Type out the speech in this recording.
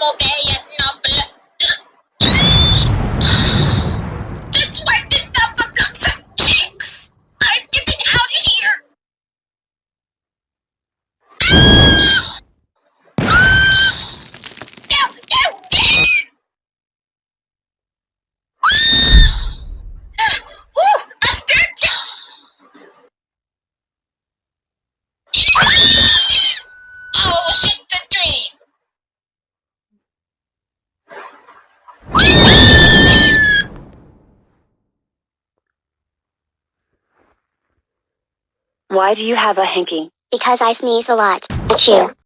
normal day at number. That's why the number blocks of chicks. I'm getting out of here. No, no, no. Ooh, a staircase. Oh, it was just a dream. Why do you have a hanky? Because I sneeze a lot. Achoo.